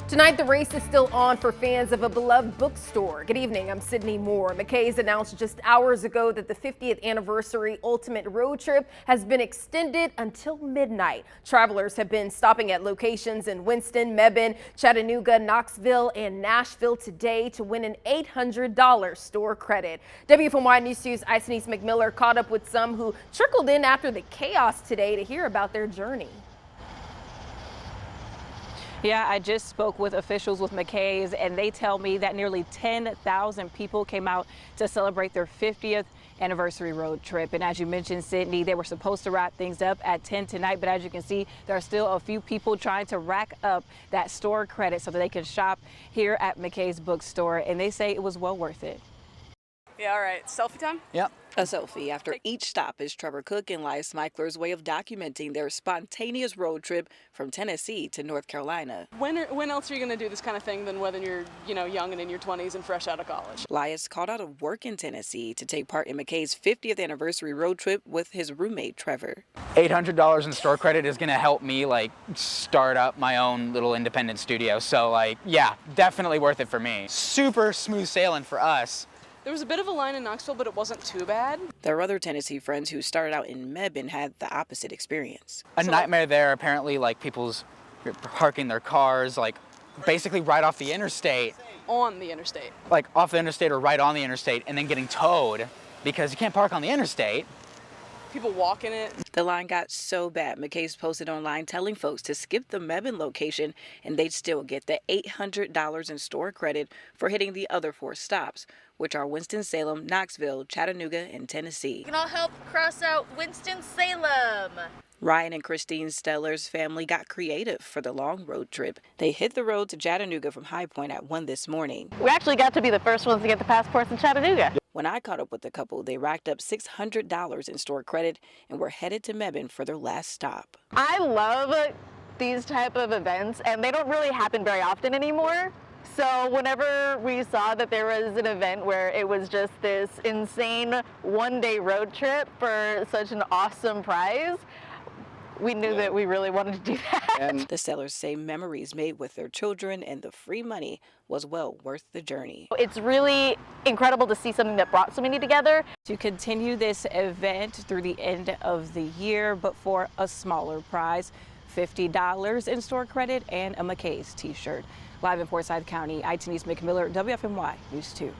Tonight, the race is still on for fans of a beloved bookstore. Good evening, I'm Sydney Moore. McKay's announced just hours ago that the 50th anniversary Ultimate Road Trip has been extended until midnight. Travelers have been stopping at locations in Winston, Mebane, Chattanooga, Knoxville, and Nashville today to win an $800 store credit. WFMY News 2's Denise McMillan caught up with some who trickled in after the chaos today to hear about their journey. Yeah, I just spoke with officials with McKay's, and they tell me that nearly 10,000 people came out to celebrate their 50th anniversary road trip. And as you mentioned, Sydney, they were supposed to wrap things up at 10 tonight, but as you can see, there are still a few people trying to rack up that store credit so that they can shop here at McKay's bookstore, and they say it was well worth it. Yeah, all right. Selfie time? Yep. A selfie after each stop is Trevor Cook and Elias Smikler's way of documenting their spontaneous road trip from Tennessee to North Carolina. When else are you going to do this kind of thing than when you're, young and in your 20s and fresh out of college? Elias called out of work in Tennessee to take part in McKay's 50th anniversary road trip with his roommate, Trevor. $800 in store credit is going to help me start up my own little independent studio. So yeah, definitely worth it for me. Super smooth sailing for us. There was a bit of a line in Knoxville, but it wasn't too bad. Their other Tennessee friends who started out in Mebane had the opposite experience. A nightmare there, apparently, people's parking their cars, basically right off the interstate. On the interstate. Off the interstate or right on the interstate, and then getting towed because you can't park on the interstate. People walking it. The line got so bad, McKay's posted online telling folks to skip the Mebane location and they'd still get the $800 in store credit for hitting the other 4 stops, which are Winston-Salem, Knoxville, Chattanooga, and Tennessee. You can all help cross out Winston-Salem. Ryan and Christine Steller's family got creative for the long road trip. They hit the road to Chattanooga from High Point at 1 this morning. We actually got to be the first ones to get the passports in Chattanooga. When I caught up with the couple, they racked up $600 in store credit and were headed to Mebane for their last stop. I love these type of events, and they don't really happen very often anymore. So whenever we saw that there was an event where it was just this insane one-day road trip for such an awesome prize, we knew that we really wanted to do that. And the sellers say memories made with their children and the free money was well worth the journey. It's really incredible to see something that brought so many together. To continue this event through the end of the year, but for a smaller prize, $50 in store credit and a McKay's t-shirt. Live in Forsyth County, Denise McMillan, WFMY News 2.